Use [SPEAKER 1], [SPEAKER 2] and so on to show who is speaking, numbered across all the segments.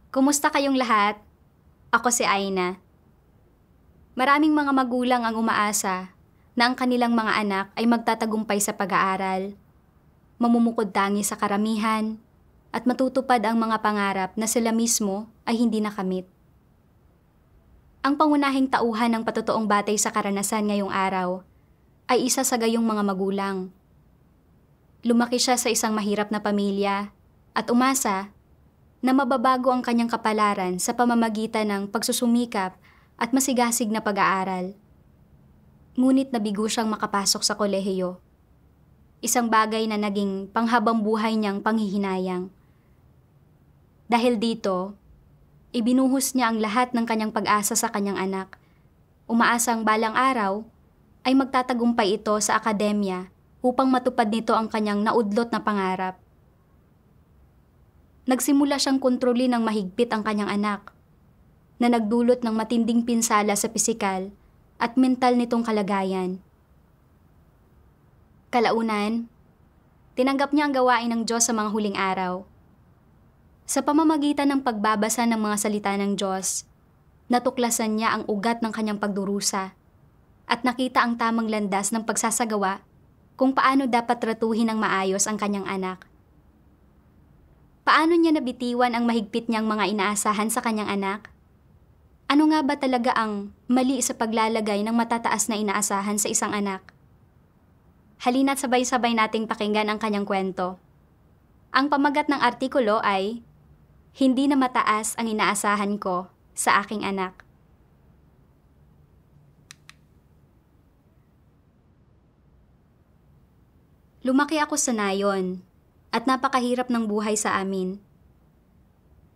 [SPEAKER 1] Kumusta kayong lahat? Ako si Aina. Maraming mga magulang ang umaasa na ang kanilang mga anak ay magtatagumpay sa pag-aaral, mamumukod tangi sa karamihan, at matutupad ang mga pangarap na sila mismo ay hindi nakamit. Ang pangunahing tauhan ng patotoong batay sa karanasan ngayong araw ay isa sa gayong mga magulang. Lumaki siya sa isang mahirap na pamilya at umasa na mababago ang kanyang kapalaran sa pamamagitan ng pagsusumikap at masigasig na pag-aaral. Ngunit nabigo siyang makapasok sa kolehiyo. Isang bagay na naging panghabang buhay niyang panghihinayang. Dahil dito, ibinuhos niya ang lahat ng kanyang pag-asa sa kanyang anak. Umaasang balang araw ay magtatagumpay ito sa akademya upang matupad nito ang kanyang naudlot na pangarap. Nagsimula siyang kontrolin ng mahigpit ang kanyang anak, na nagdulot ng matinding pinsala sa pisikal at mental nitong kalagayan. Kalaunan, tinanggap niya ang gawain ng Diyos sa mga huling araw. Sa pamamagitan ng pagbabasa ng mga salita ng Diyos, natuklasan niya ang ugat ng kanyang pagdurusa at nakita ang tamang landas ng pagsasagawa kung paano dapat tratuhin ng maayos ang kanyang anak. Paano niya nabitiwan ang mahigpit niyang mga inaasahan sa kanyang anak? Ano nga ba talaga ang mali sa paglalagay ng matataas na inaasahan sa isang anak? Halina't sabay-sabay nating pakinggan ang kanyang kwento. Ang pamagat ng artikulo ay, "Hindi na mataas ang inaasahan ko sa aking anak." Lumaki ako sa nayon at napakahirap ng buhay sa amin.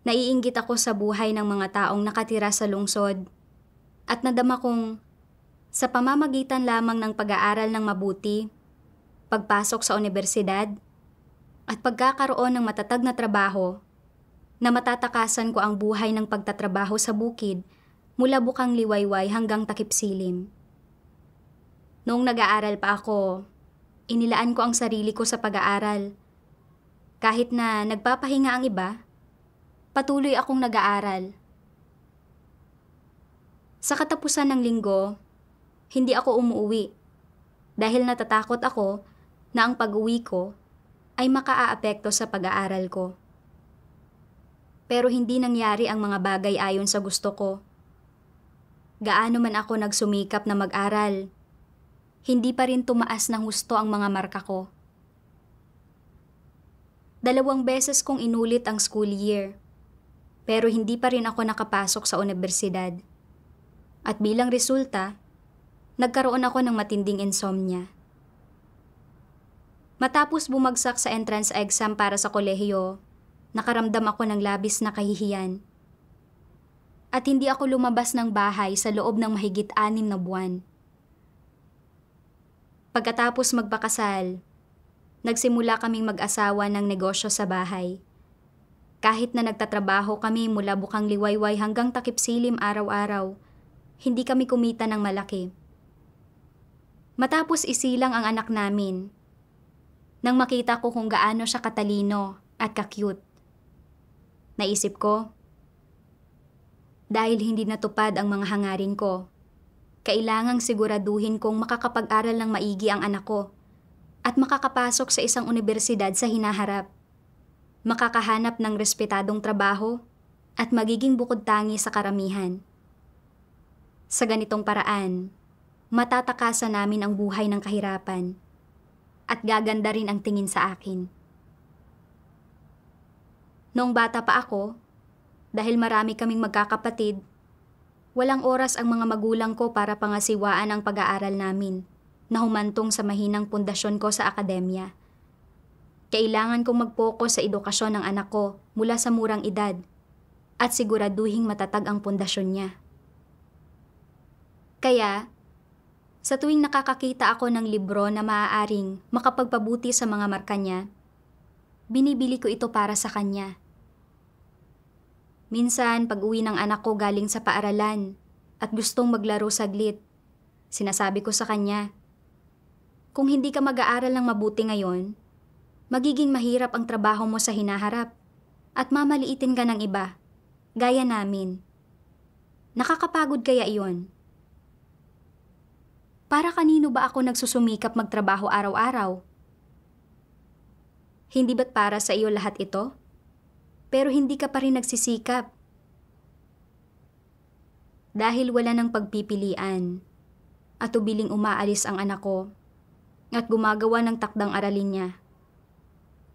[SPEAKER 1] Naiinggit ako sa buhay ng mga taong nakatira sa lungsod at nadama kong sa pamamagitan lamang ng pag-aaral ng mabuti, pagpasok sa unibersidad, at pagkakaroon ng matatag na trabaho, na matatakasan ko ang buhay ng pagtatrabaho sa bukid mula Bukang Liwayway hanggang Takip Silim. Noong nag-aaral pa ako, inilaan ko ang sarili ko sa pag-aaral. Kahit na nagpapahinga ang iba, patuloy akong nag-aaral. Sa katapusan ng linggo, hindi ako umuwi dahil natatakot ako na ang pag-uwi ko ay makaaapekto sa pag-aaral ko. Pero hindi nangyari ang mga bagay ayon sa gusto ko. Gaano man ako nagsumikap na mag-aral, hindi pa rin tumaas ng husto ang mga marka ko. 2 beses kong inulit ang school year, pero hindi pa rin ako nakapasok sa unibersidad. At bilang resulta, nagkaroon ako ng matinding insomnia. Matapos bumagsak sa entrance exam para sa kolehiyo, nakaramdam ako ng labis na kahihiyan. At hindi ako lumabas ng bahay sa loob ng mahigit 6 na buwan. Pagkatapos magpakasal, nagsimula kaming mag-asawa ng negosyo sa bahay. Kahit na nagtatrabaho kami mula Bukang Liwayway hanggang Takip Silim araw-araw, hindi kami kumita ng malaki. Matapos isilang ang anak namin, nang makita ko kung gaano siya katalino at ka-cute. Naisip ko, dahil hindi natupad ang mga hangarin ko, kailangang siguraduhin kong makakapag-aral ng maigi ang anak ko at makakapasok sa isang unibersidad sa hinaharap, makakahanap ng respetadong trabaho at magiging bukod tangi sa karamihan. Sa ganitong paraan, matatakasan namin ang buhay ng kahirapan at gaganda rin ang tingin sa akin. Noong bata pa ako, dahil marami kaming magkakapatid, walang oras ang mga magulang ko para pangasiwaan ang pag-aaral namin na humantong sa mahinang pundasyon ko sa akademya. Kailangan kong mag-focus sa edukasyon ng anak ko mula sa murang edad at siguraduhing matatag ang pundasyon niya. Kaya, sa tuwing nakakakita ako ng libro na maaaring makapagpabuti sa mga marka niya, binibili ko ito para sa kanya. Minsan, pag-uwi ng anak ko galing sa paaralan at gustong maglaro saglit, sinasabi ko sa kanya, "Kung hindi ka mag-aaral ng mabuti ngayon, magiging mahirap ang trabaho mo sa hinaharap at mamaliitin ka ng iba. gaya namin. Nakakapagod kaya iyon? Para kanino ba ako nagsusumikap magtrabaho araw-araw? Hindi ba't para sa iyo lahat ito? Pero hindi ka pa rin nagsisikap. Dahil wala ng pagpipilian at tubiling umaalis ang anak ko at gumagawa ng takdang aralin niya.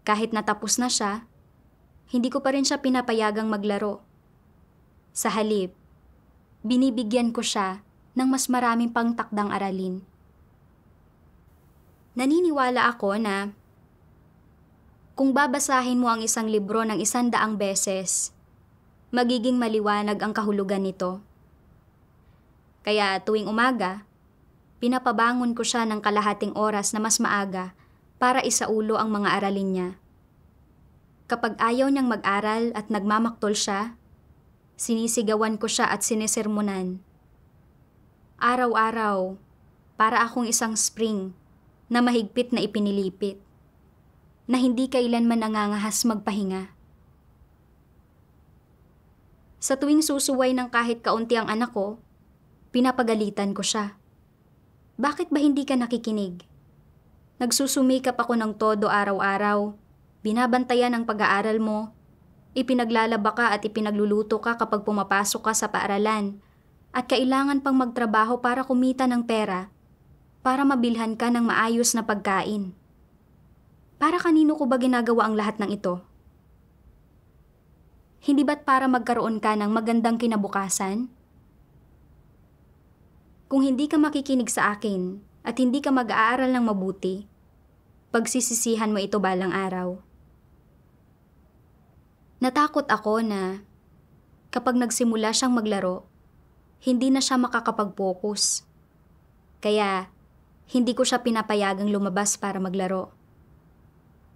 [SPEAKER 1] Kahit natapos na siya, hindi ko pa rin siya pinapayagang maglaro. Sa halip, binibigyan ko siya ng mas maraming pang takdang aralin. Naniniwala ako na kung babasahin mo ang isang libro ng 100 beses, magiging maliwanag ang kahulugan nito. Kaya tuwing umaga, pinapabangon ko siya ng kalahating oras na mas maaga para isaulo ang mga aralin niya. Kapag ayaw niyang mag-aral at nagmamaktol siya, sinisigawan ko siya at sinisermonan. Araw-araw, para akong isang spring na mahigpit na ipinilipit, na hindi kailanman nangangahas magpahinga. Sa tuwing susuway ng kahit kaunti ang anak ko, pinapagalitan ko siya. Bakit ba hindi ka nakikinig? Nagsusumikap ako ng todo araw-araw, binabantayan ang pag-aaral mo, ipinaglalaba ka at ipinagluluto ka kapag pumapasok ka sa paaralan, at kailangan pang magtrabaho para kumita ng pera, para mabilhan ka ng maayos na pagkain. Para kanino ko ba ginagawa ang lahat ng ito? Hindi ba't para magkaroon ka ng magandang kinabukasan? Kung hindi ka makikinig sa akin at hindi ka mag-aaral ng mabuti, pagsisisihan mo ito balang araw. Natakot ako na kapag nagsimula siyang maglaro, hindi na siya makakapag-focus. Kaya, hindi ko siya pinapayagang lumabas para maglaro.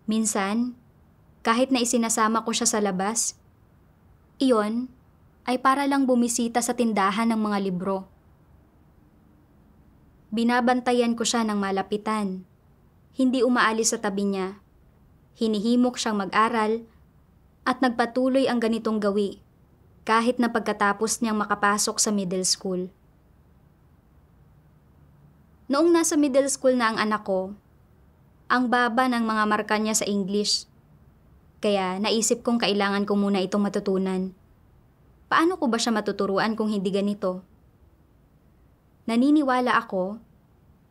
[SPEAKER 1] Minsan, kahit na isinasama ko siya sa labas, iyon ay para lang bumisita sa tindahan ng mga libro. Binabantayan ko siya ng malapitan. Hindi umaalis sa tabi niya. Hinihimok siyang mag-aral at nagpatuloy ang ganitong gawi kahit na pagkatapos niyang makapasok sa middle school. Noong nasa middle school na ang anak ko, ang baba ng mga marka niya sa English. Kaya naisip kong kailangan ko muna itong matutunan. Paano ko ba siya matuturuan kung hindi ganito? Naniniwala ako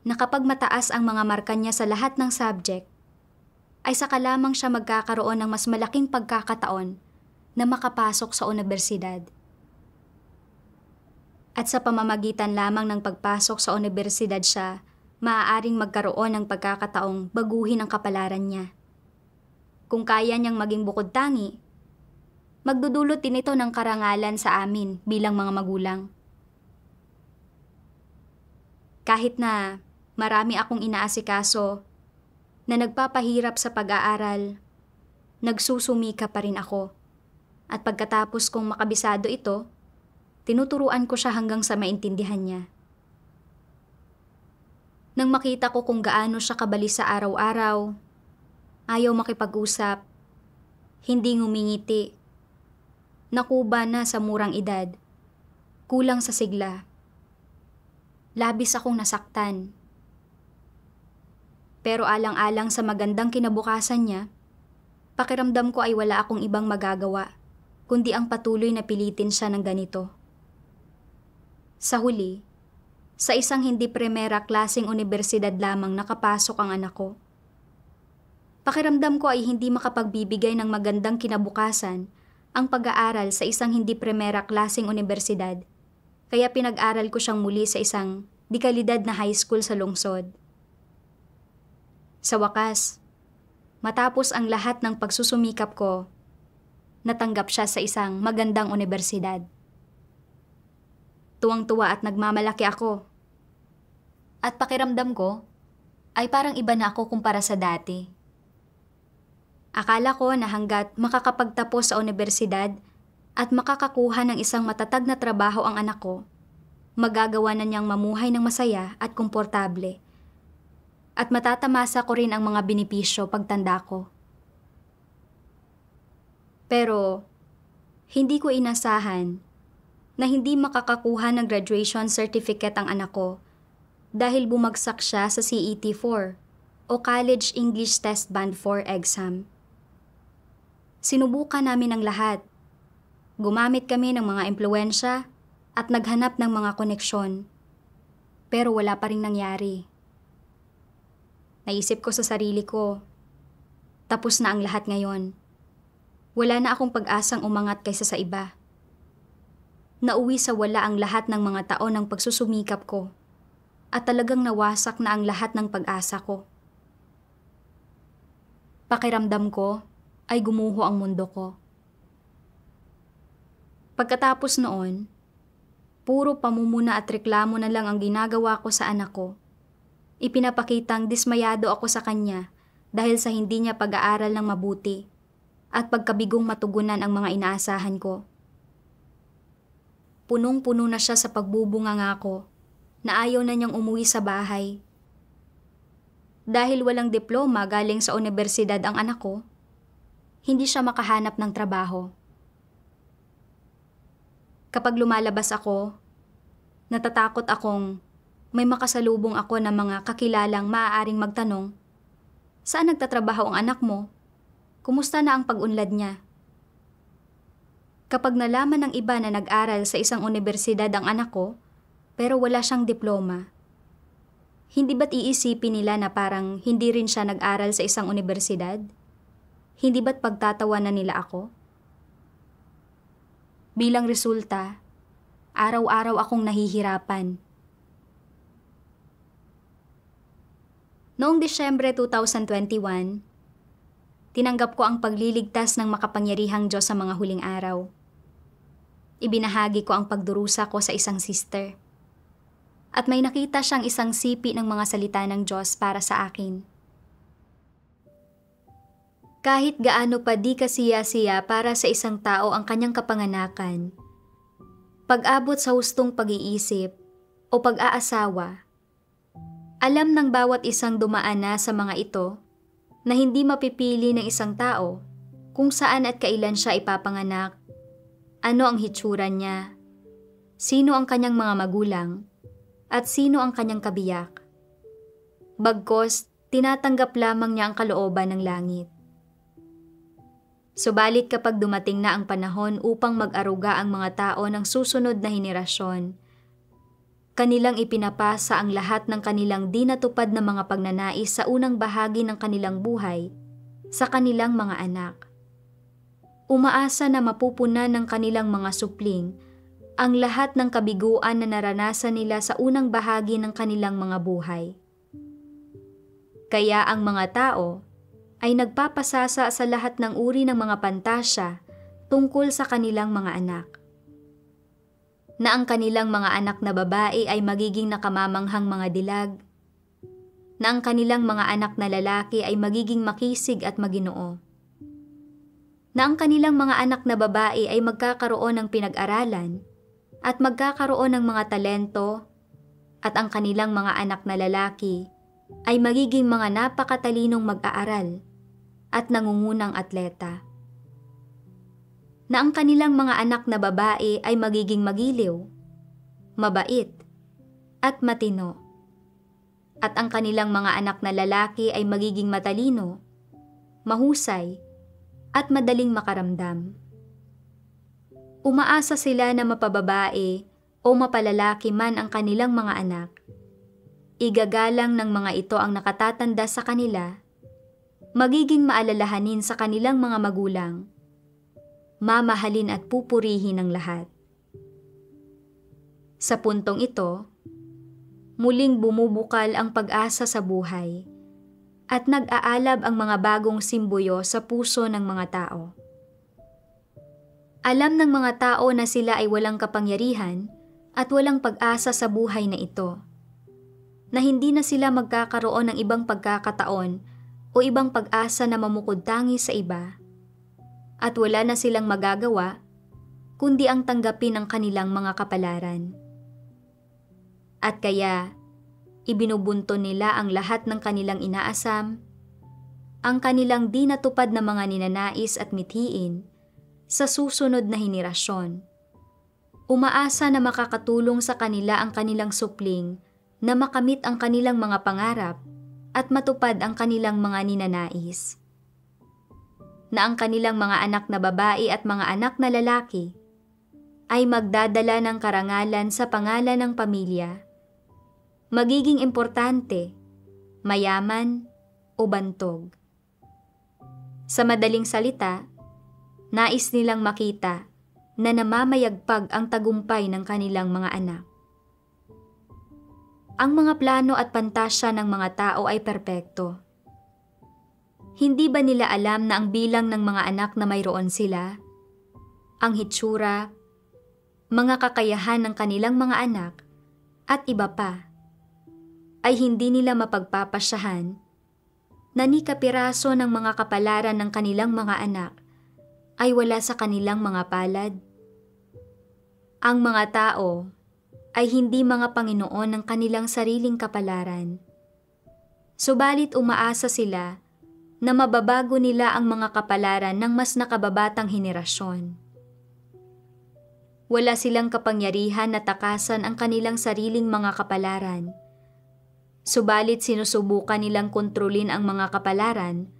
[SPEAKER 1] na kapag mataas ang mga marka niya sa lahat ng subject, ay saka lamang siya magkakaroon ng mas malaking pagkakataon na makapasok sa unibersidad. At sa pamamagitan lamang ng pagpasok sa unibersidad siya, maaaring magkaroon ng pagkakataong baguhin ang kapalaran niya. Kung kaya niyang maging bukod tangi, magdudulot din ito ng karangalan sa amin bilang mga magulang. Kahit na marami akong inaasikaso na nagpapahirap sa pag-aaral, nagsusumika pa rin ako. At pagkatapos kong makabisado ito, tinuturuan ko siya hanggang sa maintindihan niya. Nang makita ko kung gaano siya kabalisa araw-araw, ayaw makipag-usap, hindi ngumingiti, nakuba na sa murang edad, kulang sa sigla. Labis akong nasaktan. Pero alang-alang sa magandang kinabukasan niya, pakiramdam ko ay wala akong ibang magagawa, kundi ang patuloy na pilitin siya ng ganito. Sa huli, sa isang hindi primera klaseng unibersidad lamang nakapasok ang anak ko. Pakiramdam ko ay hindi makapagbibigay ng magandang kinabukasan ang pag-aaral sa isang hindi primera klaseng unibersidad, kaya pinag-aral ko siyang muli sa isang dekalidad na high school sa lungsod. Sa wakas, matapos ang lahat ng pagsusumikap ko, natanggap siya sa isang magandang unibersidad. Tuwang-tuwa at nagmamalaki ako. At pakiramdam ko ay parang iba na ako kumpara sa dati. Akala ko na hanggat makakapagtapos sa unibersidad at makakakuha ng isang matatag na trabaho ang anak ko, magagawa na niyang mamuhay ng masaya at komportable. At matatamasa ko rin ang mga benepisyo pagtanda ko. Pero, Hindi ko inasahan na hindi makakakuha ng graduation certificate ang anak ko dahil bumagsak siya sa CET-4 o College English Test Band 4 exam. Sinubukan namin ang lahat. Gumamit kami ng mga impluwensya at naghanap ng mga koneksyon. Pero wala pa rin nangyari. Naisip ko sa sarili ko, tapos na ang lahat ngayon. Wala na akong pag-asang umangat kaysa sa iba. Nauwi sa wala ang lahat ng mga taon ng pagsusumikap ko at talagang nawasak na ang lahat ng pag-asa ko. Pakiramdam ko ay gumuho ang mundo ko. Pagkatapos noon, puro pamumuna at reklamo na lang ang ginagawa ko sa anak ko. Ipinapakitang dismayado ako sa kanya dahil sa hindi niya pag-aaral ng mabuti at pagkabigong matugunan ang mga inaasahan ko. Punong-puno na siya sa pagbubunganga ko na ayaw na niyang umuwi sa bahay. Dahil walang diploma galing sa universidad ang anak ko, hindi siya makahanap ng trabaho. Kapag lumalabas ako, natatakot akong may makasalubong ako ng mga kakilalang maaaring magtanong, "Saan nagtatrabaho ang anak mo? Kumusta na ang pag-unlad niya?" Kapag nalaman ng iba na nag-aral sa isang universidad ang anak ko, pero wala siyang diploma, hindi ba't iisipin nila na parang hindi rin siya nag-aral sa isang universidad? Hindi ba't pagtatawanan nila ako? Bilang resulta, araw-araw akong nahihirapan. Noong Disyembre 2021, tinanggap ko ang pagliligtas ng makapangyarihang Diyos sa mga huling araw. Ibinahagi ko ang pagdurusa ko sa isang sister. At may nakita siyang isang sipi ng mga salita ng Diyos para sa akin. Kahit gaano pa di kasiya-siya para sa isang tao ang kanyang kapanganakan, pag-abot sa hustong pag-iisip o pag-aasawa, alam ng bawat isang dumaan na sa mga ito na hindi mapipili ng isang tao kung saan at kailan siya ipapanganak, ano ang hitsura niya, sino ang kanyang mga magulang, at sino ang kanyang kabiyak. Bagkos, tinatanggap lamang niya ang kalooban ng langit. Subalit kapag dumating na ang panahon upang mag-aruga ang mga tao ng susunod na henerasyon, kanilang ipinapasa ang lahat ng kanilang di natupad na mga pagnanais sa unang bahagi ng kanilang buhay sa kanilang mga anak. Umaasa na mapupunan ng kanilang mga supling ang lahat ng kabiguan na naranasan nila sa unang bahagi ng kanilang mga buhay. Kaya ang mga tao ay nagpapasasa sa lahat ng uri ng mga pantasya tungkol sa kanilang mga anak. Na ang kanilang mga anak na babae ay magiging nakamamanghang mga dilag, na ang kanilang mga anak na lalaki ay magiging makisig at maginoo, na ang kanilang mga anak na babae ay magkakaroon ng pinag-aralan at magkakaroon ng mga talento, at ang kanilang mga anak na lalaki ay magiging mga napakatalinong mag-aaral at nangungunang atleta. Na ang kanilang mga anak na babae ay magiging magiliw, mabait, at matino. At ang kanilang mga anak na lalaki ay magiging matalino, mahusay, at madaling makaramdam. Umaasa sila na mapababae o mapalalaki man ang kanilang mga anak. Igagalang ng mga ito ang nakatatanda sa kanila, magiging maalalahanin sa kanilang mga magulang, mamahalin at pupurihin ng lahat. Sa puntong ito, muling bumubukal ang pag-asa sa buhay at nag-aalab ang mga bagong simboyo sa puso ng mga tao. Alam ng mga tao na sila ay walang kapangyarihan at walang pag-asa sa buhay na ito, na hindi na sila magkakaroon ng ibang pagkakataon o ibang pag-asa na mamukod-tangi sa iba, at wala na silang magagawa kundi ang tanggapin ang kanilang mga kapalaran. At kaya, ibinubunto nila ang lahat ng kanilang inaasam, ang kanilang di natupad na mga ninanais at mithiin sa susunod na henerasyon. Umaasa na makakatulong sa kanila ang kanilang supling na makamit ang kanilang mga pangarap at matupad ang kanilang mga ninanais. Na ang kanilang mga anak na babae at mga anak na lalaki ay magdadala ng karangalan sa pangalan ng pamilya, magiging importante, mayaman o bantog. Sa madaling salita, nais nilang makita na namamayagpag ang tagumpay ng kanilang mga anak. Ang mga plano at pantasya ng mga tao ay perpekto. Hindi ba nila alam na ang bilang ng mga anak na mayroon sila, ang hitsura, mga kakayahan ng kanilang mga anak, at iba pa, ay hindi nila mapagpapasyahan na ni kapiraso ng mga kapalaran ng kanilang mga anak ay wala sa kanilang mga palad? Ang mga tao ay hindi mga Panginoon ng kanilang sariling kapalaran. Subalit umaasa sila na mababago nila ang mga kapalaran ng mas nakababatang henerasyon. Wala silang kapangyarihan na takasan ang kanilang sariling mga kapalaran. Subalit sinusubukan nilang kontrolin ang mga kapalaran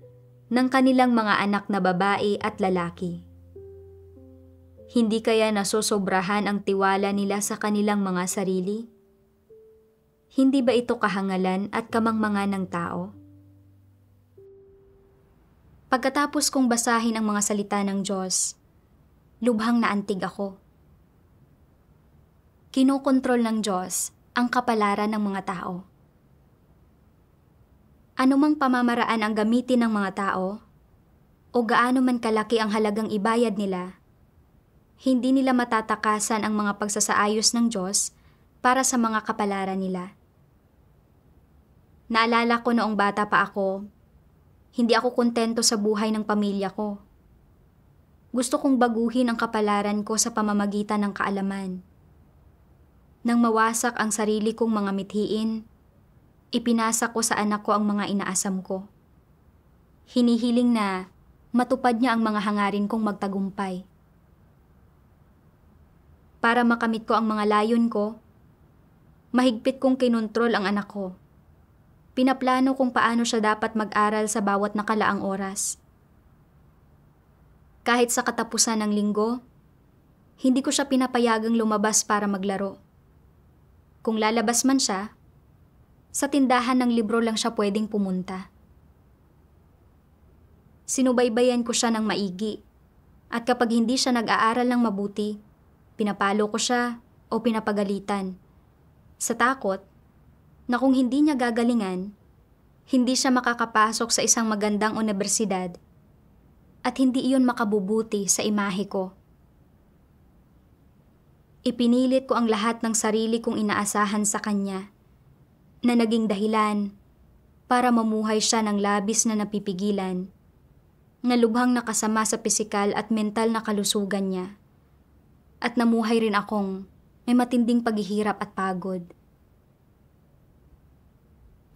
[SPEAKER 1] ng kanilang mga anak na babae at lalaki. Hindi kaya nasosobrahan ang tiwala nila sa kanilang mga sarili? Hindi ba ito kahangalan at kamangmangan ng tao? Pagkatapos kong basahin ang mga salita ng Diyos, lubhang naantig ako. Kinokontrol ng Diyos ang kapalaran ng mga tao. Anumang pamamaraan ang gamitin ng mga tao, o gaano man kalaki ang halagang ibayad nila, hindi nila matatakasan ang mga pagsasaayos ng Diyos para sa mga kapalaran nila. Naalala ko noong bata pa ako, hindi ako kontento sa buhay ng pamilya ko. Gusto kong baguhin ang kapalaran ko sa pamamagitan ng kaalaman. Nang mawasak ang sarili kong mga mithiin, ipinasa ko sa anak ko ang mga inaasam ko. Hinihiling na matupad niya ang mga hangarin kong magtagumpay. Para makamit ko ang mga layon ko, mahigpit kong kinontrol ang anak ko. Pinaplano kung paano siya dapat mag-aral sa bawat nakalaang oras. Kahit sa katapusan ng linggo, hindi ko siya pinapayagang lumabas para maglaro. Kung lalabas man siya, sa tindahan ng libro lang siya pwedeng pumunta. Sinubaybayan ko siya ng maigi, at kapag hindi siya nag-aaral ng mabuti, pinapalo ko siya o pinapagalitan. Sa takot na kung hindi niya gagalingan, hindi siya makakapasok sa isang magandang unibersidad at hindi iyon makabubuti sa imahe ko. Ipinilit ko ang lahat ng sarili kong inaasahan sa kanya na naging dahilan para mamuhay siya ng labis na napipigilan, na lubhang nakasama sa pisikal at mental na kalusugan niya, at namuhay rin akong may matinding paghihirap at pagod.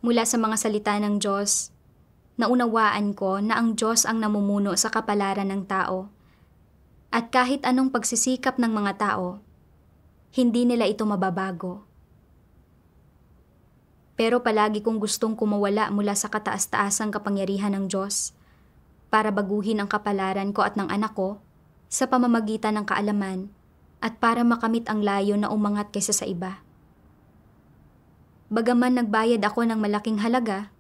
[SPEAKER 1] Mula sa mga salita ng Diyos, naunawaan ko na ang Diyos ang namumuno sa kapalaran ng tao, at kahit anong pagsisikap ng mga tao, hindi nila ito mababago. Pero palagi kong gustong kumawala mula sa kataas-taasang kapangyarihan ng Diyos para baguhin ang kapalaran ko at ng anak ko sa pamamagitan ng kaalaman at para makamit ang layo na umangat kaysa sa iba. Bagaman nagbayad ako ng malaking halaga,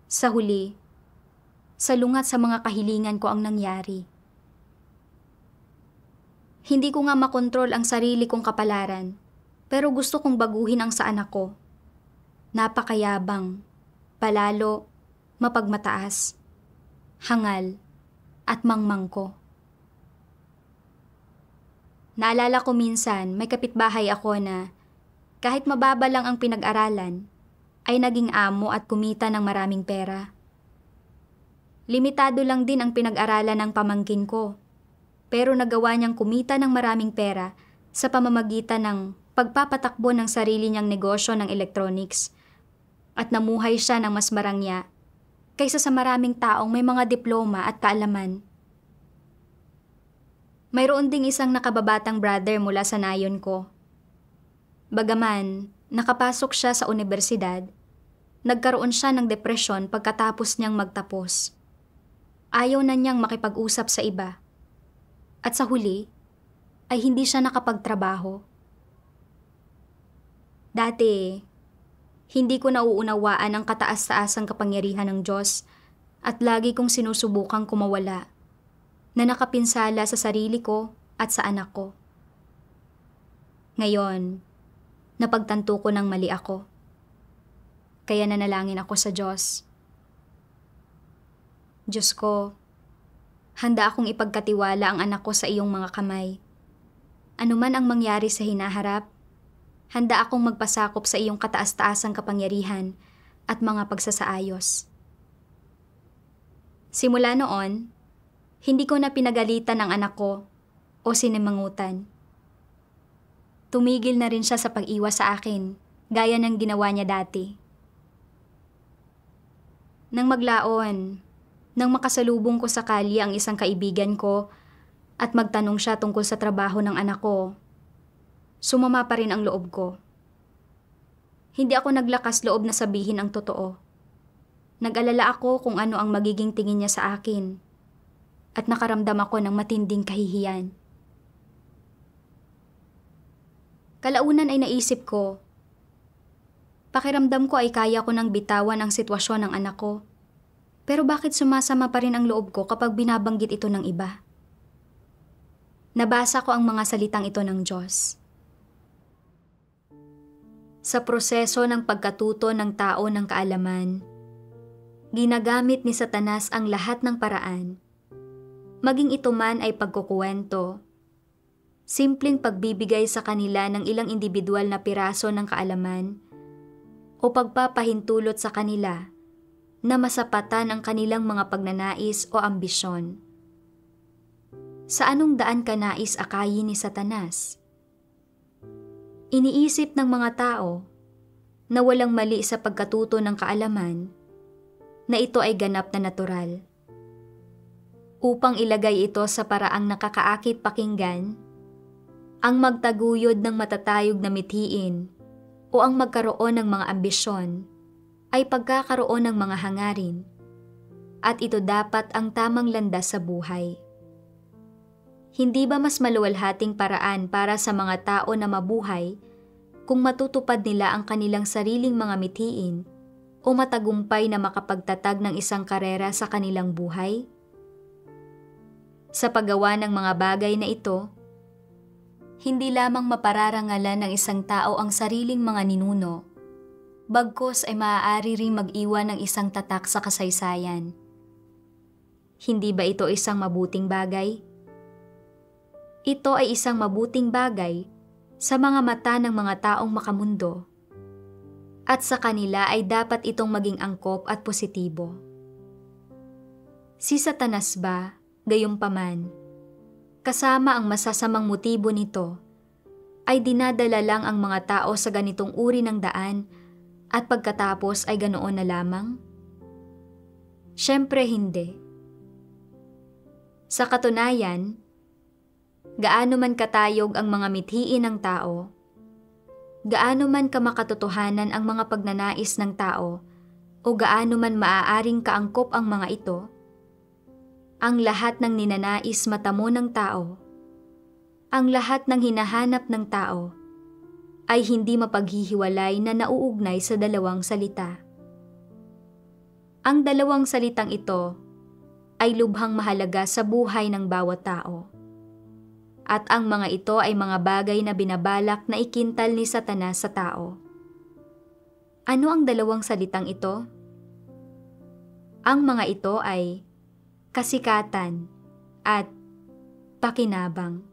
[SPEAKER 1] sa huli, salungat sa mga kahilingan ko ang nangyari. Hindi ko nga makontrol ang sarili kong kapalaran, pero gusto kong baguhin ang sa anak ko. Napakayabang, palalo, mapagmataas, hangal, at mangmang ko. Naalala ko minsan may kapitbahay ako na kahit mababa lang ang pinag-aralan, ay naging amo at kumita ng maraming pera. Limitado lang din ang pinag-aralan ng pamangkin ko, pero nagawa niyang kumita ng maraming pera sa pamamagitan ng pagpapatakbo ng sarili niyang negosyo ng electronics, at namuhay siya ng mas marangya kaysa sa maraming taong may mga diploma at kaalaman. Mayroon ding isang nakababatang brother mula sa nayon ko. Bagaman, nakapasok siya sa universidad, nagkaroon siya ng depresyon pagkatapos niyang magtapos. Ayaw na niyang makipag-usap sa iba. At sa huli, ay hindi siya nakapagtrabaho. Dati, hindi ko nauunawaan ang kataas-taasang kapangyarihan ng Diyos at lagi kong sinusubukang kumawala na nakapinsala sa sarili ko at sa anak ko. Ngayon, napagtanto ko ng mali ako. Kaya nanalangin ako sa Diyos. Diyos ko, handa akong ipagkatiwala ang anak ko sa iyong mga kamay. Ano man ang mangyari sa hinaharap, handa akong magpasakop sa iyong kataas-taasang kapangyarihan at mga pagsasaayos. Simula noon, hindi ko na pinagalitan ang anak ko o sinimangutan. Tumigil na rin siya sa pag-iwas sa akin, gaya ng ginawa niya dati. Nang maglaon, nang makasalubong ko sa kalye ang isang kaibigan ko at magtanong siya tungkol sa trabaho ng anak ko, sumama pa rin ang loob ko. Hindi ako naglakas loob na sabihin ang totoo. Nag-alala ako kung ano ang magiging tingin niya sa akin at nakaramdam ako ng matinding kahihiyan. Kalaunan ay naisip ko, pakiramdam ko ay kaya ko nang bitawan ang sitwasyon ng anak ko. Pero bakit sumasama pa rin ang loob ko kapag binabanggit ito ng iba? Nabasa ko ang mga salitang ito ng Diyos. Sa proseso ng pagkatuto ng tao ng kaalaman, ginagamit ni Satanas ang lahat ng paraan, maging ito man ay pagkukuwento, simpleng pagbibigay sa kanila ng ilang individual na piraso ng kaalaman, o pagpapahintulot sa kanila na masapatan ang kanilang mga pagnanais o ambisyon. Sa anong daan ka nais akayin ni Satanas? Iniisip ng mga tao na walang mali sa pagkatuto ng kaalaman, na ito ay ganap na natural. Upang ilagay ito sa paraang nakakaakit pakinggan, ang magtaguyod ng matatayog na mithiin o ang magkaroon ng mga ambisyon ay pagkakaroon ng mga hangarin, at ito dapat ang tamang landas sa buhay. Hindi ba mas maluwalhating paraan para sa mga tao na mabuhay kung matutupad nila ang kanilang sariling mga mithiin o matagumpay na makapagtatag ng isang karera sa kanilang buhay? Sa paggawa ng mga bagay na ito, hindi lamang mapararangalan ng isang tao ang sariling mga ninuno, bagkus ay maaari ring mag-iwan ng isang tatak sa kasaysayan. Hindi ba ito isang mabuting bagay? Ito ay isang mabuting bagay sa mga mata ng mga taong makamundo, at sa kanila ay dapat itong maging angkop at positibo. Si Satanas ba, gayunpaman, kasama ang masasamang motibo nito, ay dinadala lang ang mga tao sa ganitong uri ng daan at pagkatapos ay ganoon na lamang? Siyempre hindi. Sa katunayan, gaano man katayog ang mga mithiin ng tao, gaano man kamakatotohanan ang mga pagnanais ng tao, o gaano man maaaring kaangkop ang mga ito, ang lahat ng ninanais matamo ng tao, ang lahat ng hinahanap ng tao, ay hindi mapaghihiwalay na nauugnay sa dalawang salita. Ang dalawang salitang ito ay lubhang mahalaga sa buhay ng bawat tao. At ang mga ito ay mga bagay na binabalak na ikintal ni Satanas sa tao. Ano ang dalawang salitang ito? Ang mga ito ay kasikatan at pakinabang.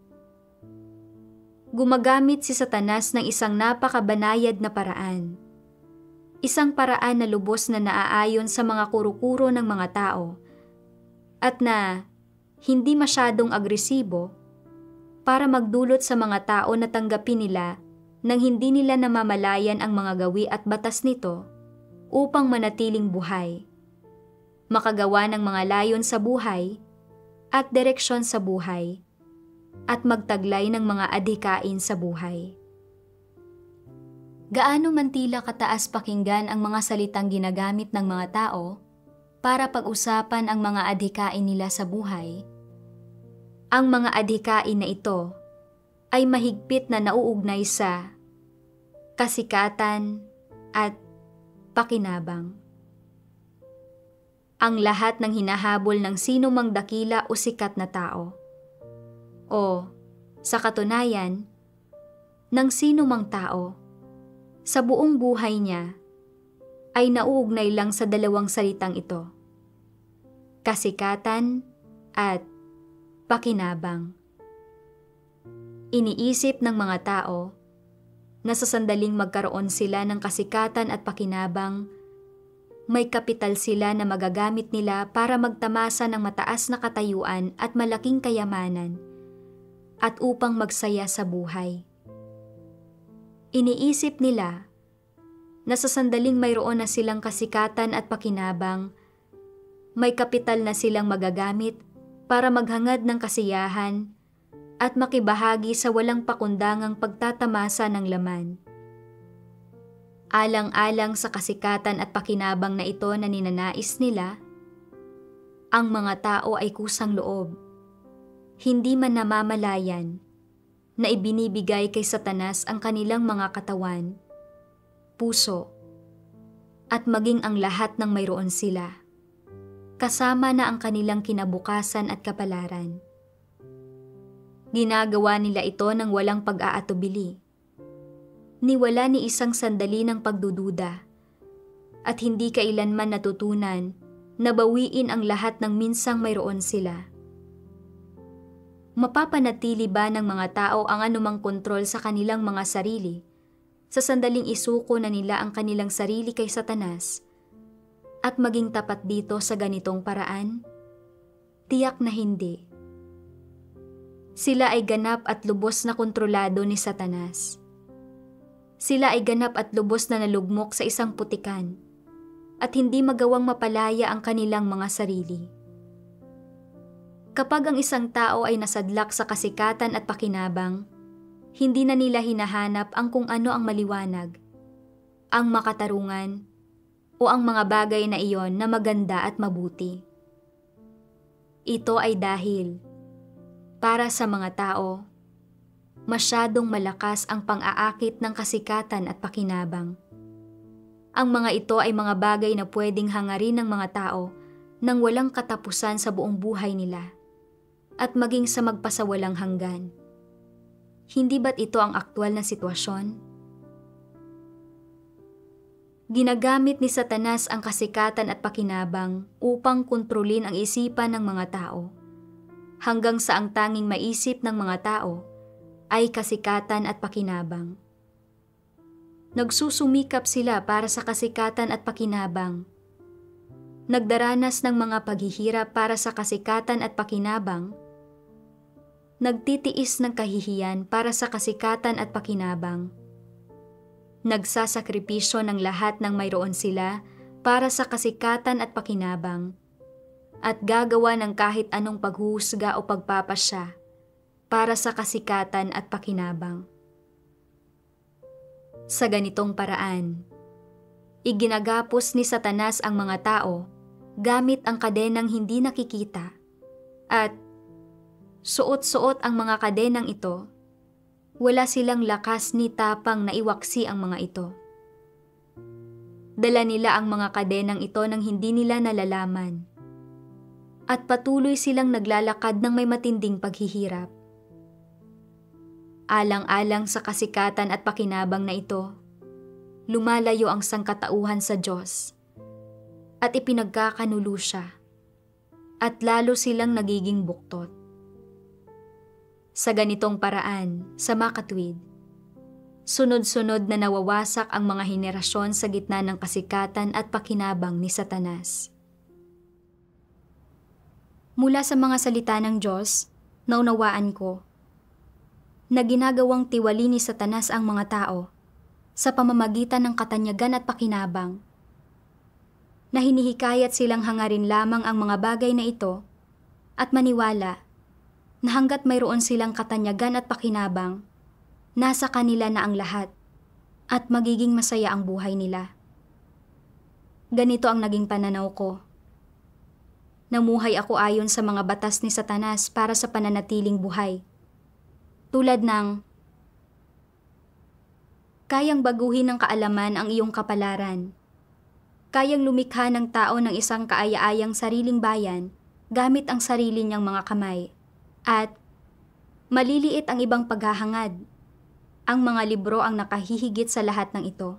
[SPEAKER 1] Gumagamit si Satanas ng isang napakabanayad na paraan. Isang paraan na lubos na naaayon sa mga kuro-kuro ng mga tao at na hindi masyadong agresibo para magdulot sa mga tao na tanggapin nila nang hindi nila namamalayan ang mga gawi at batas nito upang manatiling buhay, makagawa ng mga layon sa buhay at direksyon sa buhay, at magtaglay ng mga adhikain sa buhay. Gaano man tila kataas pakinggan ang mga salitang ginagamit ng mga tao para pag-usapan ang mga adhikain nila sa buhay, ang mga adhikain na ito ay mahigpit na nauugnay sa kasikatan at pakinabang. Ang lahat ng hinahabol ng sino mang dakila o sikat na tao. O, sa katunayan, ng sino mang tao, sa buong buhay niya, ay nauugnay lang sa dalawang salitang ito: kasikatan at pakinabang. Iniisip ng mga tao na sa sandaling magkaroon sila ng kasikatan at pakinabang, may kapital sila na magagamit nila para magtamasa ng mataas na katayuan at malaking kayamanan at upang magsaya sa buhay. Iniisip nila na sa sandaling mayroon na silang kasikatan at pakinabang, may kapital na silang magagamit para maghangad ng kasiyahan at makibahagi sa walang pakundangang pagtatamasa ng laman. Alang-alang sa kasikatan at pakinabang na ito na ninanais nila, ang mga tao ay kusang loob, hindi man namamalayan, na ibinibigay kay Satanas ang kanilang mga katawan, puso, at maging ang lahat ng mayroon sila, kasama na ang kanilang kinabukasan at kapalaran. Ginagawa nila ito ng walang pag-aatubili. Niwala ni isang sandali ng pagdududa at hindi kailanman natutunan na bawiin ang lahat ng minsang mayroon sila. Mapapanatili ba ng mga tao ang anumang kontrol sa kanilang mga sarili sa sandaling isuko na nila ang kanilang sarili kay Satanas at maging tapat dito sa ganitong paraan? Tiyak na hindi. Sila ay ganap at lubos na kontrolado ni Satanas. Sila ay ganap at lubos na nalugmok sa isang putikan at hindi magawang mapalaya ang kanilang mga sarili. Kapag ang isang tao ay nasadlak sa kasikatan at pakinabang, hindi na nila hinahanap ang kung ano ang maliwanag, ang makatarungan, o ang mga bagay na iyon na maganda at mabuti. Ito ay dahil, para sa mga tao, masyadong malakas ang pang-aakit ng kasikatan at pakinabang. Ang mga ito ay mga bagay na pwedeng hangarin ng mga tao nang walang katapusan sa buong buhay nila at maging sa magpasawalang hanggan. Hindi ba't ito ang aktwal na sitwasyon? Ginagamit ni Satanas ang kasikatan at pakinabang upang kontrolin ang isipan ng mga tao, hanggang sa ang tanging maisip ng mga tao ay kasikatan at pakinabang. Nagsusumikap sila para sa kasikatan at pakinabang. Nagdaranas ng mga paghihirap para sa kasikatan at pakinabang. Nagtitiis ng kahihiyan para sa kasikatan at pakinabang. Nagsasakripisyo ng lahat ng mayroon sila para sa kasikatan at pakinabang. At gagawa ng kahit anong paghuhusga o pagpapasya para sa kasikatan at pakinabang. Sa ganitong paraan, iginagapos ni Satanas ang mga tao gamit ang kadenang hindi nakikita at suot-suot ang mga kadenang ito, wala silang lakas ni tapang na iwaksi ang mga ito. Dala nila ang mga kadenang ito nang hindi nila nalalaman at patuloy silang naglalakad ng may matinding paghihirap. Alang-alang sa kasikatan at pakinabang na ito, lumalayo ang sangkatauhan sa Diyos at ipinagkakanulo siya at lalo silang nagiging buktot. Sa ganitong paraan, sa makatwid, sunod-sunod na nawawasak ang mga henerasyon sa gitna ng kasikatan at pakinabang ni Satanas. Mula sa mga salita ng Diyos, naunawaan ko na ginagawang tiwali ni Satanas ang mga tao sa pamamagitan ng katanyagan at pakinabang, na hinihikayat silang hangarin lamang ang mga bagay na ito at maniwala na hanggat mayroon silang katanyagan at pakinabang, nasa kanila na ang lahat at magiging masaya ang buhay nila. Ganito ang naging pananaw ko. Namuhay ako ayon sa mga batas ni Satanas para sa pananatiling buhay. Tulad ng, kayang baguhin ng kaalaman ang iyong kapalaran. Kayang lumikha ng tao ng isang kaaya-ayang sariling bayan gamit ang sarili niyang mga kamay. At maliliit ang ibang paghahangad. Ang mga libro ang nakahihigit sa lahat ng ito.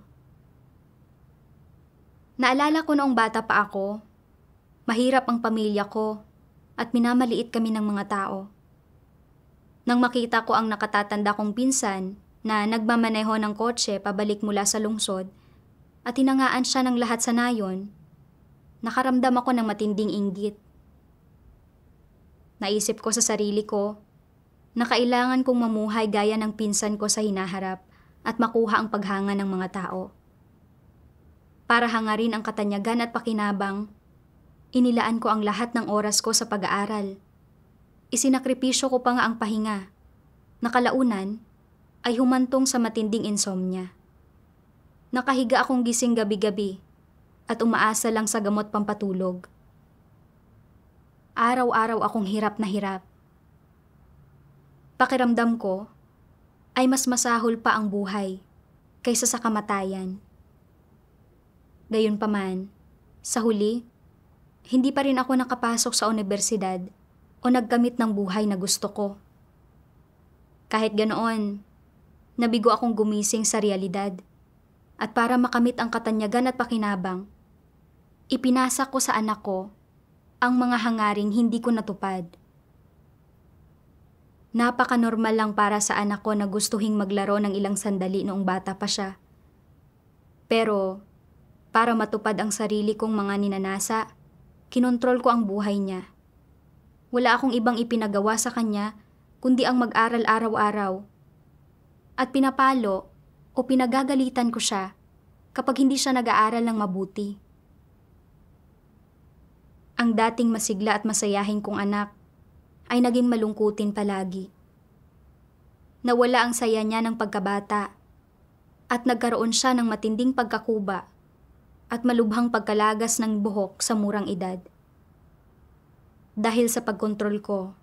[SPEAKER 1] Naalala ko noong bata pa ako, mahirap ang pamilya ko at minamaliit kami ng mga tao. Nang makita ko ang nakatatanda kong pinsan na nagmamaneho ng kotse pabalik mula sa lungsod at hinangaan siya ng lahat sa nayon, nakaramdam ako ng matinding inggit. Naisip ko sa sarili ko na kailangan kong mamuhay gaya ng pinsan ko sa hinaharap at makuha ang paghanga ng mga tao. Para hangarin ang katanyagan at pakinabang, inilaan ko ang lahat ng oras ko sa pag-aaral. Isinakripisyo ko pa nga ang pahinga. Nakalaunan ay humantong sa matinding insomnia. Nakahiga akong gising gabi-gabi at umaasa lang sa gamot pampatulog. Araw-araw akong hirap na hirap. Pakiramdam ko ay mas masahol pa ang buhay kaysa sa kamatayan. Gayunpaman, sa huli, hindi pa rin ako nakapasok sa unibersidad o nagkamit ng buhay na gusto ko. Kahit ganoon, nabigo akong gumising sa realidad at para makamit ang katanyagan at pakinabang, ipinasa ko sa anak ko ang mga hangaring hindi ko natupad. Napaka-normal lang para sa anak ko na gustuhing maglaro ng ilang sandali noong bata pa siya. Pero, para matupad ang sarili kong mga ninanasa, kinontrol ko ang buhay niya. Wala akong ibang ipinagawa sa kanya kundi ang mag-aral araw-araw. At pinapalo o pinagagalitan ko siya kapag hindi siya nag-aaral ng mabuti. Ang dating masigla at masayahin kong anak ay naging malungkutin palagi. Nawala ang saya niya ng pagkabata at nagkaroon siya ng matinding pagkakuba at malubhang pagkalagas ng buhok sa murang edad. Dahil sa pagkontrol ko,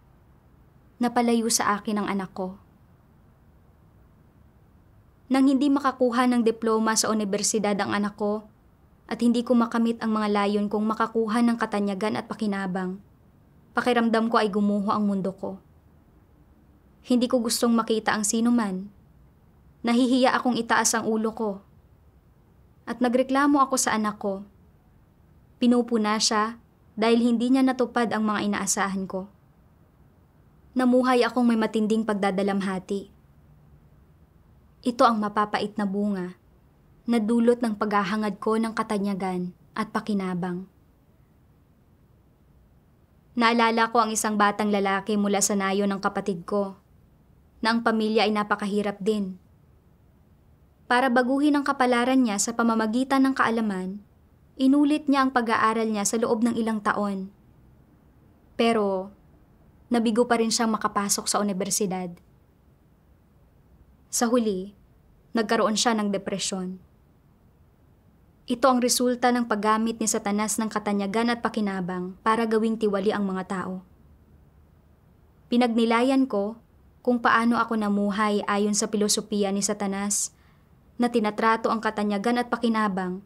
[SPEAKER 1] napalayo sa akin ang anak ko. Nang hindi makakuha ng diploma sa unibersidad ang anak ko at hindi ko makamit ang mga layon kong makakuha ng katanyagan at pakinabang, pakiramdam ko ay gumuho ang mundo ko. Hindi ko gustong makita ang sinuman. Nahihiya akong itaas ang ulo ko. At nagreklamo ako sa anak ko. Pinupuna siya dahil hindi niya natupad ang mga inaasahan ko. Namuhay akong may matinding pagdadalamhati. Ito ang mapapait na bunga na dulot ng paghahangad ko ng katanyagan at pakinabang. Naalala ko ang isang batang lalaki mula sa nayo ng kapatid ko, na ang pamilya ay napakahirap din. Para baguhin ang kapalaran niya sa pamamagitan ng kaalaman, inulit niya ang pag-aaral niya sa loob ng ilang taon. Pero, nabigo pa rin siyang makapasok sa unibersidad. Sa huli, nagkaroon siya ng depresyon. Ito ang resulta ng paggamit ni Satanas ng katanyagan at pakinabang para gawing tiwali ang mga tao. Pinagnilayan ko kung paano ako namuhay ayon sa pilosopiya ni Satanas na tinatrato ang katanyagan at pakinabang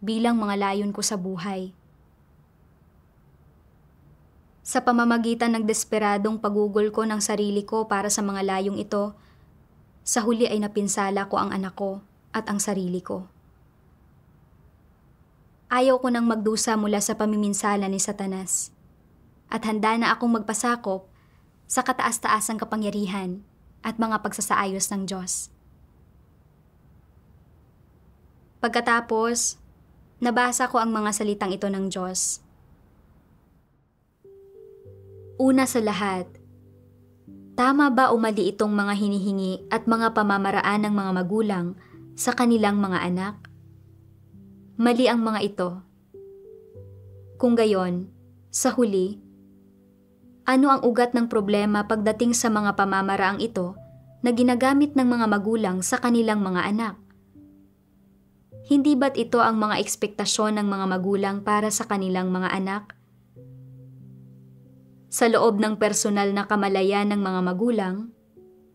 [SPEAKER 1] bilang mga layon ko sa buhay. Sa pamamagitan ng desperadong pagugol ko ng sarili ko para sa mga layong ito, sa huli ay napinsala ko ang anak ko at ang sarili ko. Ayaw ko nang magdusa mula sa pamiminsala ni Satanas at handa na akong magpasakop sa kataas-taasang kapangyarihan at mga pagsasaayos ng Diyos. Pagkatapos, nabasa ko ang mga salitang ito ng Diyos. Una sa lahat, tama ba o mali itong mga hinihingi at mga pamamaraan ng mga magulang sa kanilang mga anak? Mali ang mga ito. Kung gayon, sa huli, Ano ang ugat ng problema pagdating sa mga pamamaraang ito na ginagamit ng mga magulang sa kanilang mga anak? Hindi ba't ito ang mga ekspektasyon ng mga magulang para sa kanilang mga anak? Sa loob ng personal na kamalayan ng mga magulang,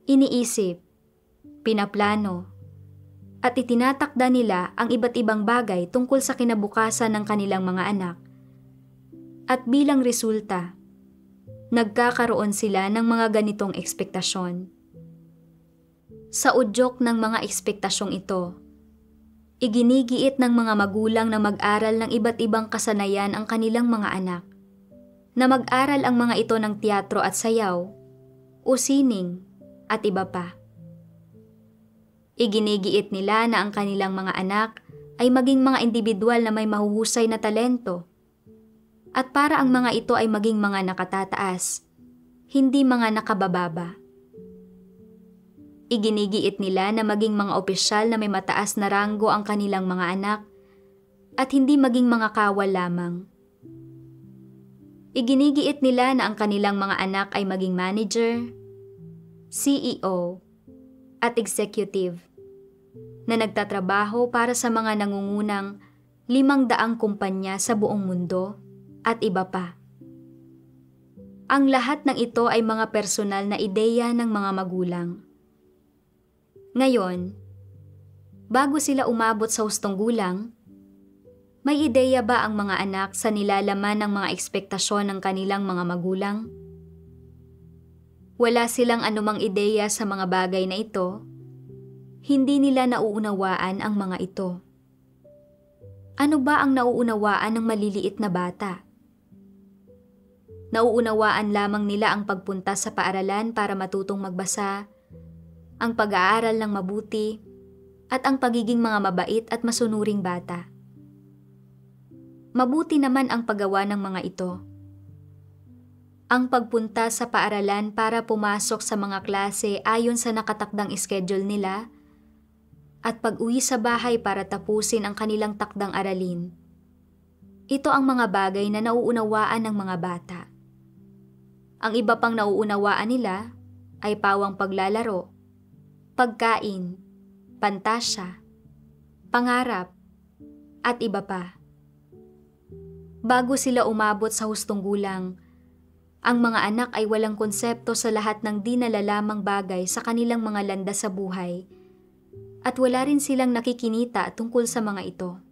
[SPEAKER 1] iniisip, pinaplano, at itinatakda nila ang iba't ibang bagay tungkol sa kinabukasan ng kanilang mga anak. At bilang resulta, nagkakaroon sila ng mga ganitong ekspektasyon. Sa udyok ng mga ekspektasyong ito, iginigiit ng mga magulang na mag-aral ng iba't ibang kasanayan ang kanilang mga anak, na mag-aral ang mga ito ng teatro at sayaw, o sining, at iba pa. Iginigiit nila na ang kanilang mga anak ay maging mga individual na may mahuhusay na talento, at para ang mga ito ay maging mga nakatataas, hindi mga nakabababa. Iginigiit nila na maging mga opisyal na may mataas na ranggo ang kanilang mga anak at hindi maging mga kawal lamang. Iginigiit nila na ang kanilang mga anak ay maging manager, CEO, at executive na nagtatrabaho para sa mga nangungunang 500 kumpanya sa buong mundo at iba pa. Ang lahat ng ito ay mga personal na ideya ng mga magulang. Ngayon, bago sila umabot sa hustong gulang, may ideya ba ang mga anak sa nilalaman ng mga ekspektasyon ng kanilang mga magulang? Wala silang anumang ideya sa mga bagay na ito, hindi nila nauunawaan ang mga ito. Ano ba ang nauunawaan ng maliliit na bata? Nauunawaan lamang nila ang pagpunta sa paaralan para matutong magbasa, ang pag-aaral ng mabuti, at ang pagiging mga mabait at masunuring bata. Mabuti naman ang paggawa ng mga ito. Ang pagpunta sa paaralan para pumasok sa mga klase ayon sa nakatakdang schedule nila at pag-uwi sa bahay para tapusin ang kanilang takdang aralin. Ito ang mga bagay na nauunawaan ng mga bata. Ang iba pang nauunawaan nila ay pawang paglalaro, pagkain, pantasya, pangarap, at iba pa. Bago sila umabot sa hustong gulang, ang mga anak ay walang konsepto sa lahat ng di nalalamang bagay sa kanilang mga landas sa buhay at wala rin silang nakikinita tungkol sa mga ito.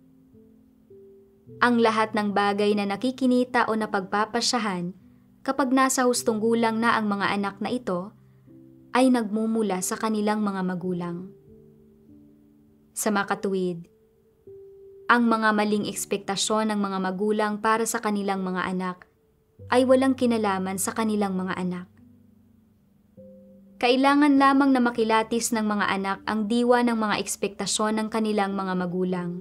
[SPEAKER 1] Ang lahat ng bagay na nakikinita o napagpapasyahan kapag nasa hustong gulang na ang mga anak na ito ay nagmumula sa kanilang mga magulang. Sa makatuwid, ang mga maling ekspektasyon ng mga magulang para sa kanilang mga anak ay walang kinalaman sa kanilang mga anak. Kailangan lamang na makilatis ng mga anak ang diwa ng mga ekspektasyon ng kanilang mga magulang.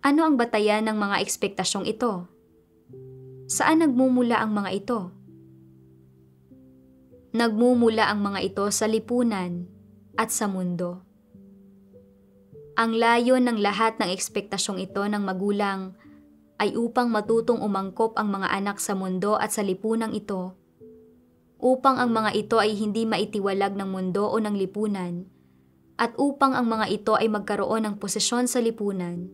[SPEAKER 1] Ano ang batayan ng mga ekspektasyong ito? Saan nagmumula ang mga ito? Nagmumula ang mga ito sa lipunan at sa mundo. Ang layon ng lahat ng ekspektasyong ito ng magulang ay upang matutong umangkop ang mga anak sa mundo at sa lipunang ito, upang ang mga ito ay hindi maitiwalag ng mundo o ng lipunan, at upang ang mga ito ay magkaroon ng posisyon sa lipunan,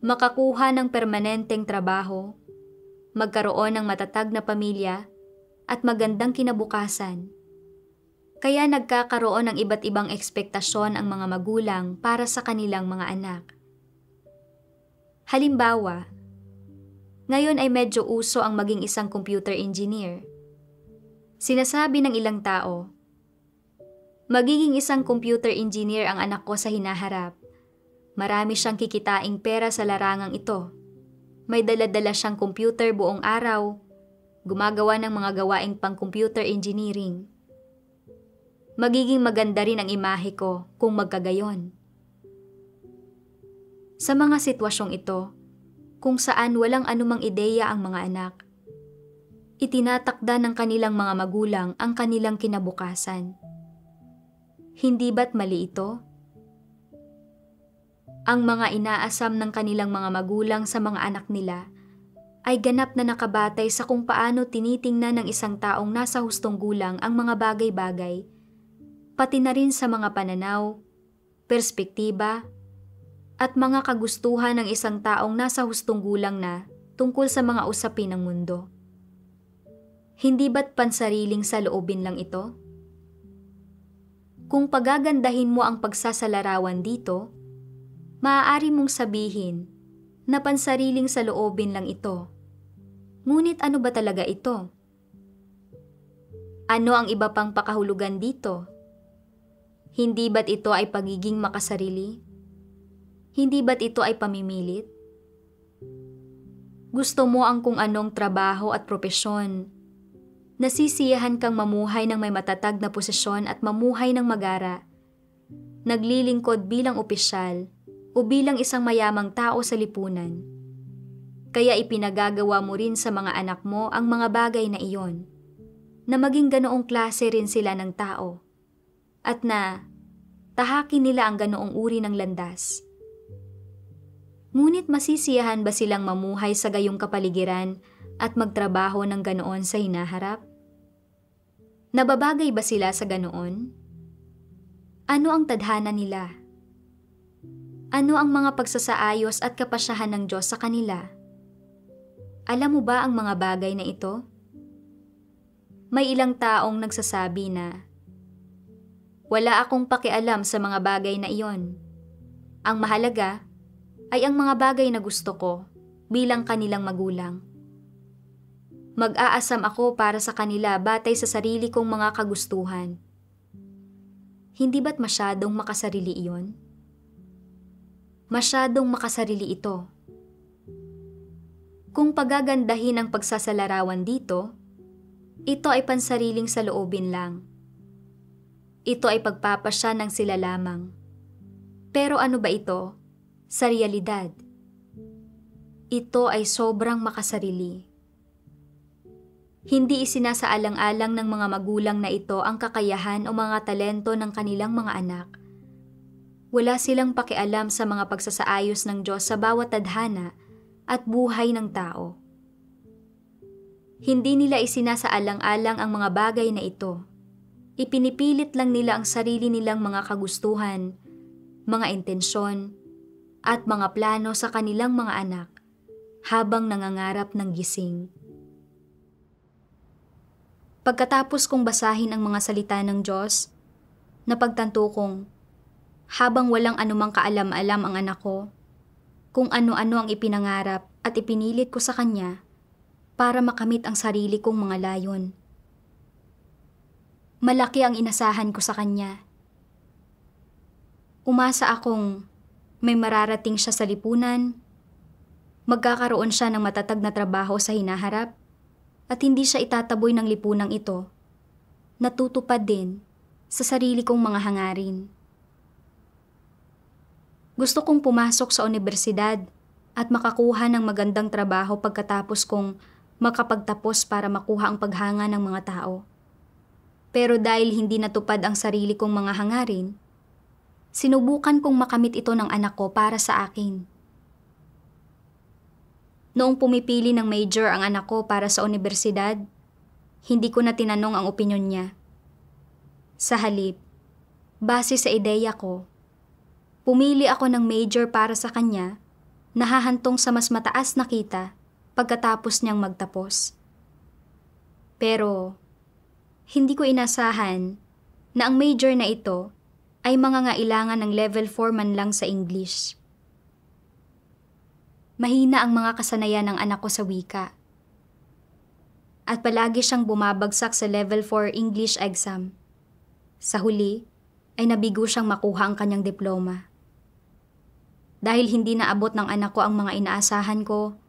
[SPEAKER 1] makakuha ng permanenteng trabaho, magkaroon ng matatag na pamilya, at magandang kinabukasan. Kaya nagkakaroon ng iba't ibang ekspektasyon ang mga magulang para sa kanilang mga anak. Halimbawa, ngayon ay medyo uso ang maging isang computer engineer. Sinasabi ng ilang tao, magiging isang computer engineer ang anak ko sa hinaharap. Marami siyang kikitaing pera sa larangang ito. May dala-dala siyang computer buong araw, gumagawa ng mga gawaing pang-computer engineering. Magiging maganda rin ang imahe ko kung magkagayon. Sa mga sitwasyong ito, kung saan walang anumang ideya ang mga anak, itinatakda ng kanilang mga magulang ang kanilang kinabukasan. Hindi ba't mali ito? Ang mga inaasam ng kanilang mga magulang sa mga anak nila ay ganap na nakabatay sa kung paano tinitingnan ng isang taong nasa hustong gulang ang mga bagay-bagay, pati na rin sa mga pananaw, perspektiba, at mga kagustuhan ng isang taong nasa hustong gulang na tungkol sa mga usapin ng mundo. Hindi ba't pansariling saloobin lang ito? Kung pagagandahin mo ang pagsasalarawan dito, maaari mong sabihin na pansariling saloobin lang ito. Ngunit ano ba talaga ito? Ano ang iba pang pakahulugan dito? Hindi ba't ito ay pagiging makasarili? Hindi ba't ito ay pamimilit? Gusto mo ang kung anong trabaho at propesyon. Nasisiyahan kang mamuhay ng may matatag na posisyon at mamuhay ng magara. Naglilingkod bilang opisyal o bilang isang mayamang tao sa lipunan. Kaya ipinagagawa mo rin sa mga anak mo ang mga bagay na iyon, na maging ganoong klase rin sila ng tao, at na tahakin nila ang ganoong uri ng landas. Ngunit masisiyahan ba silang mamuhay sa gayong kapaligiran at magtrabaho ng ganoon sa hinaharap? Nababagay ba sila sa ganoon? Ano ang tadhana nila? Ano ang mga pagsasaayos at kapasyahan ng Diyos sa kanila? Alam mo ba ang mga bagay na ito? May ilang taong nagsasabi na, wala akong pakialam sa mga bagay na iyon. Ang mahalaga ay ang mga bagay na gusto ko bilang kanilang magulang. Mag-aasam ako para sa kanila batay sa sarili kong mga kagustuhan. Hindi ba't masyadong makasarili iyon? Masyadong makasarili ito. Kung pagagandahin ang pagsasalarawan dito, ito ay pansariling saloobin lang. Ito ay pagpapasya ng sila lamang. Pero ano ba ito? Sa realidad, ito ay sobrang makasarili. Hindi isinasaalang-alang ng mga magulang na ito ang kakayahan o mga talento ng kanilang mga anak. Wala silang pakialam sa mga pagsasaayos ng Diyos sa bawat tadhana at buhay ng tao. Hindi nila isinasaalang-alang ang mga bagay na ito. Ipinipilit lang nila ang sarili nilang mga kagustuhan, mga intensyon, at mga plano sa kanilang mga anak habang nangangarap ng gising. Pagkatapos kong basahin ang mga salita ng Diyos, napagtanto kong habang walang anumang kaalam-alam ang anak ko, kung ano-ano ang ipinangarap at ipinilit ko sa kanya para makamit ang sarili kong mga layon. Malaki ang inasahan ko sa kanya. Umasa akong may mararating siya sa lipunan, magkakaroon siya ng matatag na trabaho sa hinaharap, at hindi siya itataboy ng lipunang ito, natutupad din sa sarili kong mga hangarin. Gusto kong pumasok sa unibersidad at makakuha ng magandang trabaho pagkatapos kong makapagtapos para makuha ang paghanga ng mga tao. Pero dahil hindi natupad ang sarili kong mga hangarin, sinubukan kong makamit ito ng anak ko para sa akin. Noong pumipili ng major ang anak ko para sa unibersidad, hindi ko na tinanong ang opinyon niya. Sa halip, base sa ideya ko, pumili ako ng major para sa kanya na hahantong sa mas mataas na kita pagkatapos niyang magtapos. Pero, hindi ko inasahan na ang major na ito ay mangangailangan ng level 4 man lang sa English. Mahina ang mga kasanayan ng anak ko sa wika. At palagi siyang bumabagsak sa level 4 English exam. Sa huli, ay nabigo siyang makuha ang kanyang diploma. Dahil hindi naabot ng anak ko ang mga inaasahan ko,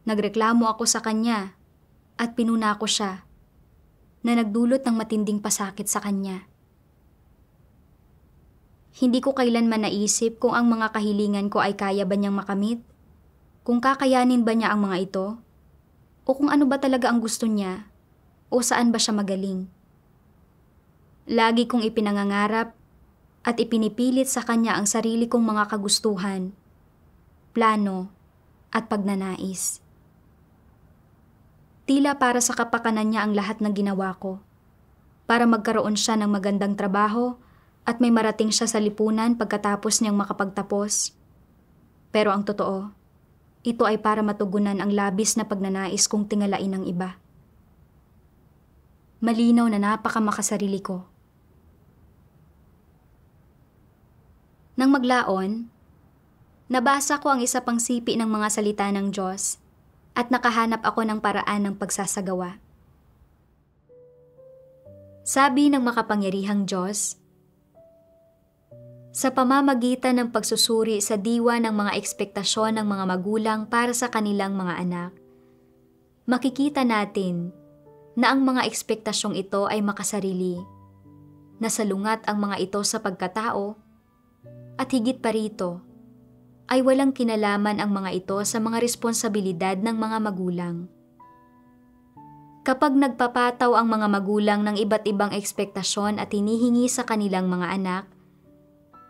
[SPEAKER 1] nagreklamo ako sa kanya at pinuna ko siya na nagdulot ng matinding pasakit sa kanya. Hindi ko kailanman naisip kung ang mga kahilingan ko ay kaya ba niyang makamit, kung kakayanin ba niya ang mga ito, o kung ano ba talaga ang gusto niya, o saan ba siya magaling. Lagi kong ipinangangarap at ipinipilit sa kanya ang sarili kong mga kagustuhan, plano, at pagnanais. Tila para sa kapakanan niya ang lahat ng ginawa ko. Para magkaroon siya ng magandang trabaho at may marating siya sa lipunan pagkatapos niyang makapagtapos. Pero ang totoo, ito ay para matugunan ang labis na pagnanais kong tingalain ng iba. Malinaw na napakamakasarili ko. Nang maglaon, nabasa ko ang isa pang sipi ng mga salita ng Diyos at nakahanap ako ng paraan ng pagsasagawa. Sabi ng makapangyarihang Diyos, sa pamamagitan ng pagsusuri sa diwa ng mga ekspektasyon ng mga magulang para sa kanilang mga anak, makikita natin na ang mga ekspektasyong ito ay makasarili, nasalungat ang mga ito sa pagkatao, at higit pa rito, ay walang kinalaman ang mga ito sa mga responsibilidad ng mga magulang. Kapag nagpapataw ang mga magulang ng iba't ibang ekspektasyon at hinihingi sa kanilang mga anak,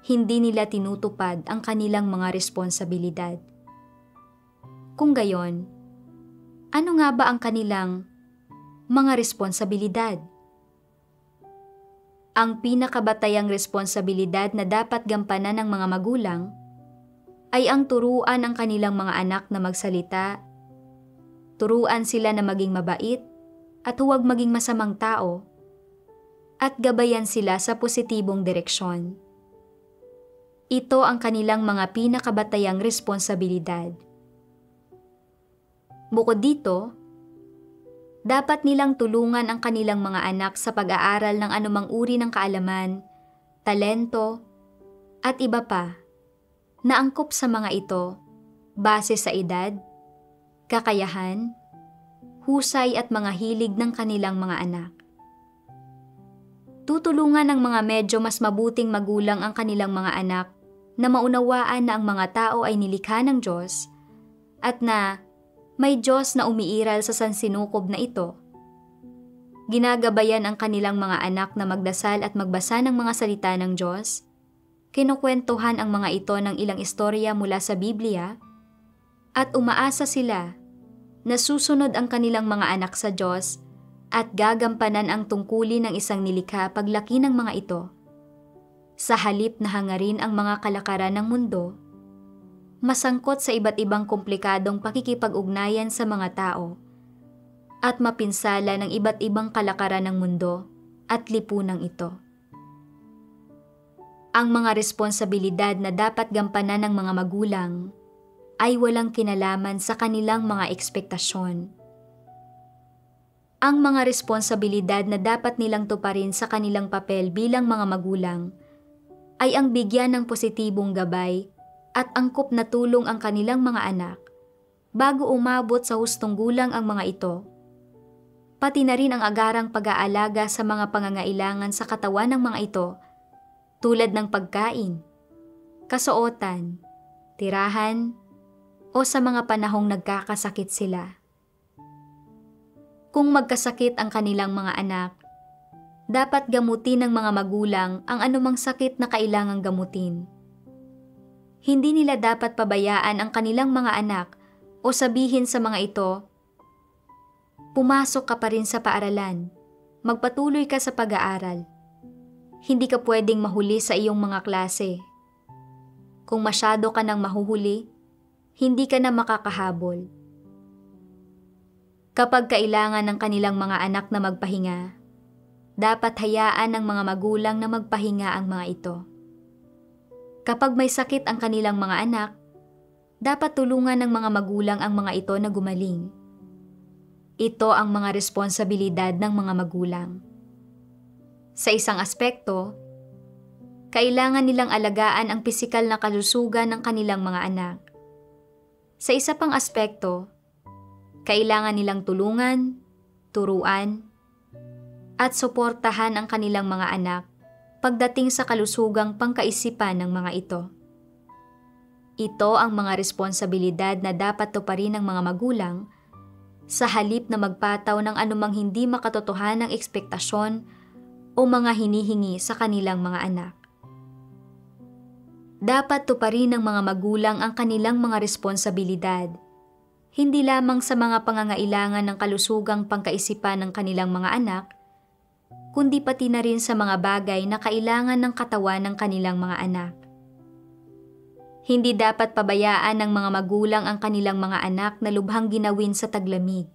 [SPEAKER 1] hindi nila tinutupad ang kanilang mga responsibilidad. Kung gayon, ano nga ba ang kanilang mga responsibilidad? Ang pinakabatayang responsibilidad na dapat gampanan ng mga magulang ay ang turuan ang kanilang mga anak na magsalita, turuan sila na maging mabait at huwag maging masamang tao, at gabayan sila sa positibong direksyon. Ito ang kanilang mga pinakabatayang responsibilidad. Bukod dito, dapat nilang tulungan ang kanilang mga anak sa pag-aaral ng anumang uri ng kaalaman, talento, at iba pa na angkop sa mga ito base sa edad, kakayahan, husay at mga hilig ng kanilang mga anak. Tutulungan ng mga medyo mas mabuting magulang ang kanilang mga anak na maunawaan na ang mga tao ay nilikha ng Diyos at na may Diyos na umiiral sa sansinukob na ito. Ginagabayan ang kanilang mga anak na magdasal at magbasa ng mga salita ng Diyos. Kinukwentuhan ang mga ito ng ilang istorya mula sa Biblia at umaasa sila na susunod ang kanilang mga anak sa Diyos at gagampanan ang tungkulin ng isang nilikha paglaki ng mga ito. Sa halip na hangarin ang mga kalakaran ng mundo, masangkot sa iba't ibang komplikadong pakikipag-ugnayan sa mga tao at mapinsala ng iba't ibang kalakaran ng mundo at lipunang ito. Ang mga responsibilidad na dapat gampanan ng mga magulang ay walang kinalaman sa kanilang mga ekspektasyon. Ang mga responsibilidad na dapat nilang tuparin sa kanilang papel bilang mga magulang ay ang bigyan ng positibong gabay at angkop na tulong ang kanilang mga anak bago umabot sa hustong gulang ang mga ito. Pati na rin ang agarang pag-aalaga sa mga pangangailangan sa katawan ng mga ito tulad ng pagkain, kasuotan, tirahan, o sa mga panahong nagkakasakit sila. Kung magkasakit ang kanilang mga anak, dapat gamutin ng mga magulang ang anumang sakit na kailangang gamutin. Hindi nila dapat pabayaan ang kanilang mga anak o sabihin sa mga ito, pumasok ka pa rin sa paaralan, magpatuloy ka sa pag-aaral. Hindi ka pwedeng mahuli sa iyong mga klase. Kung masyado ka nang mahuhuli, hindi ka na makakahabol. Kapag kailangan ng kanilang mga anak na magpahinga, dapat hayaan ng mga magulang na magpahinga ang mga ito. Kapag may sakit ang kanilang mga anak, dapat tulungan ng mga magulang ang mga ito na gumaling. Ito ang mga responsibilidad ng mga magulang. Sa isang aspekto, kailangan nilang alagaan ang pisikal na kalusugan ng kanilang mga anak. Sa isa pang aspekto, kailangan nilang tulungan, turuan, at suportahan ang kanilang mga anak pagdating sa kalusugang pangkaisipan ng mga ito. Ito ang mga responsibilidad na dapat tuparin ng mga magulang sa halip na magpataw ng anumang hindi makatotohanang ekspektasyon o mga hinihingi sa kanilang mga anak. Dapat tuparin ng mga magulang ang kanilang mga responsibilidad, hindi lamang sa mga pangangailangan ng kalusugang pangkaisipan ng kanilang mga anak, kundi pati na rin sa mga bagay na kailangan ng katawan ng kanilang mga anak. Hindi dapat pabayaan ng mga magulang ang kanilang mga anak na lubhang ginawin sa taglamig.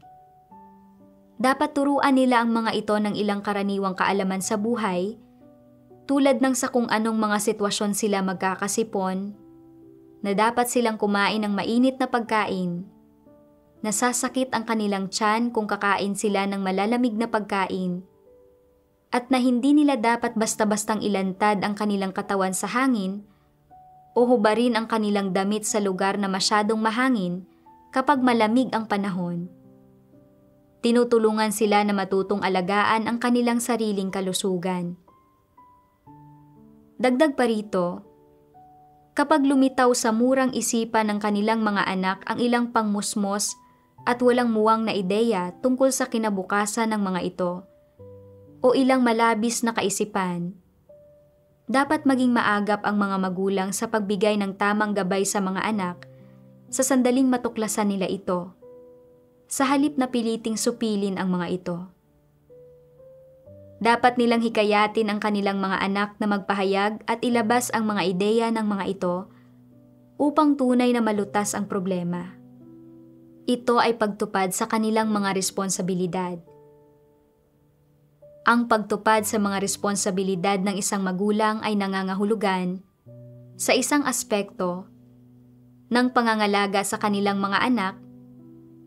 [SPEAKER 1] Dapat turuan nila ang mga ito ng ilang karaniwang kaalaman sa buhay, tulad ng sa kung anong mga sitwasyon sila magkakasipon, na dapat silang kumain ng mainit na pagkain, nasasakit ang kanilang tiyan kung kakain sila ng malalamig na pagkain, at na hindi nila dapat basta-bastang ilantad ang kanilang katawan sa hangin o hubarin ang kanilang damit sa lugar na masyadong mahangin kapag malamig ang panahon. Tinutulungan sila na matutong alagaan ang kanilang sariling kalusugan. Dagdag pa rito, kapag lumitaw sa murang isipan ng kanilang mga anak ang ilang pangmusmos at walang muwang na ideya tungkol sa kinabukasan ng mga ito, o ilang malabis na kaisipan, dapat maging maagap ang mga magulang sa pagbigay ng tamang gabay sa mga anak sa sandaling matuklasan nila ito, sa halip na piliting supilin ang mga ito. Dapat nilang hikayatin ang kanilang mga anak na magpahayag at ilabas ang mga ideya ng mga ito upang tunay na malutas ang problema. Ito ay pagtupad sa kanilang mga responsibilidad. Ang pagtupad sa mga responsibilidad ng isang magulang ay nangangahulugan sa isang aspekto ng pangangalaga sa kanilang mga anak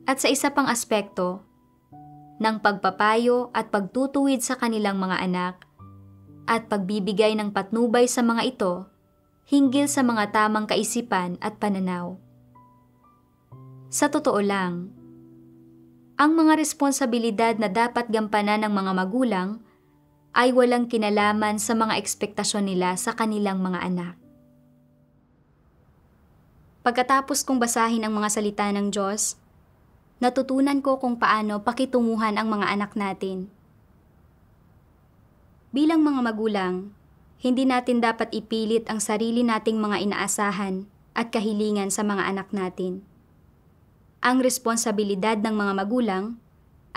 [SPEAKER 1] at sa isa pang aspekto ng pagpapayo at pagtutuwid sa kanilang mga anak at pagbibigay ng patnubay sa mga ito hinggil sa mga tamang kaisipan at pananaw. Sa totoo lang, ang mga responsibilidad na dapat gampanan ng mga magulang ay walang kinalaman sa mga ekspektasyon nila sa kanilang mga anak. Pagkatapos kong basahin ang mga salita ng Diyos, natutunan ko kung paano pakitunguhan ang mga anak natin. Bilang mga magulang, hindi natin dapat ipilit ang sarili nating mga inaasahan at kahilingan sa mga anak natin. Ang responsibilidad ng mga magulang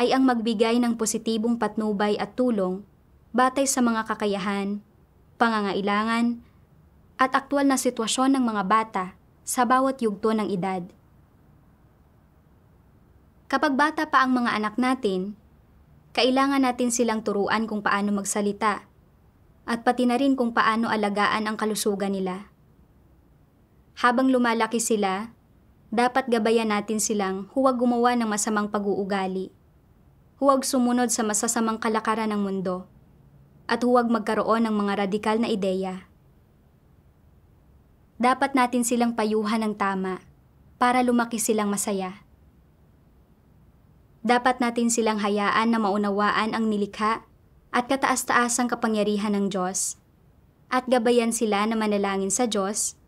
[SPEAKER 1] ay ang magbigay ng positibong patnubay at tulong batay sa mga kakayahan, pangangailangan, at aktwal na sitwasyon ng mga bata sa bawat yugto ng edad. Kapag bata pa ang mga anak natin, kailangan natin silang turuan kung paano magsalita at pati na rin kung paano alagaan ang kalusugan nila. Habang lumalaki sila, dapat gabayan natin silang huwag gumawa ng masamang pag-uugali, huwag sumunod sa masasamang kalakaran ng mundo, at huwag magkaroon ng mga radikal na ideya. Dapat natin silang payuhan ng tama para lumaki silang masaya. Dapat natin silang hayaan na maunawaan ang nilikha at kataas-taasang kapangyarihan ng Diyos, at gabayan sila na manalangin sa Diyos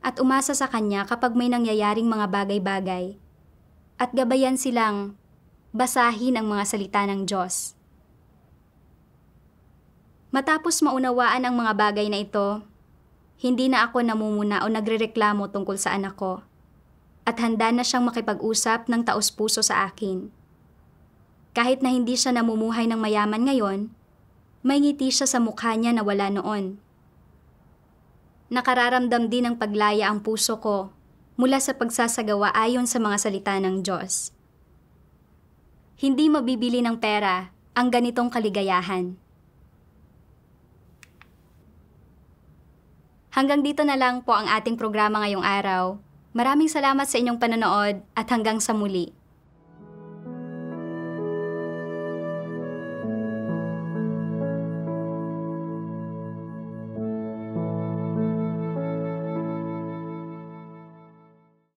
[SPEAKER 1] at umasa sa Kanya kapag may nangyayaring mga bagay-bagay, at gabayan silang basahin ang mga salita ng Diyos. Matapos maunawaan ang mga bagay na ito, hindi na ako namumuna o nagrereklamo tungkol sa anak ko, at handa na siyang makipag-usap ng taos-puso sa akin. Kahit na hindi siya namumuhay ng mayaman ngayon, may ngiti siya sa mukha niya na wala noon. Nakararamdam din ng paglaya ang puso ko mula sa pagsasagawa ayon sa mga salita ng Diyos. Hindi mabibili ng pera ang ganitong kaligayahan. Hanggang dito na lang po ang ating programa ngayong araw. Maraming salamat sa inyong panonood at hanggang sa muli.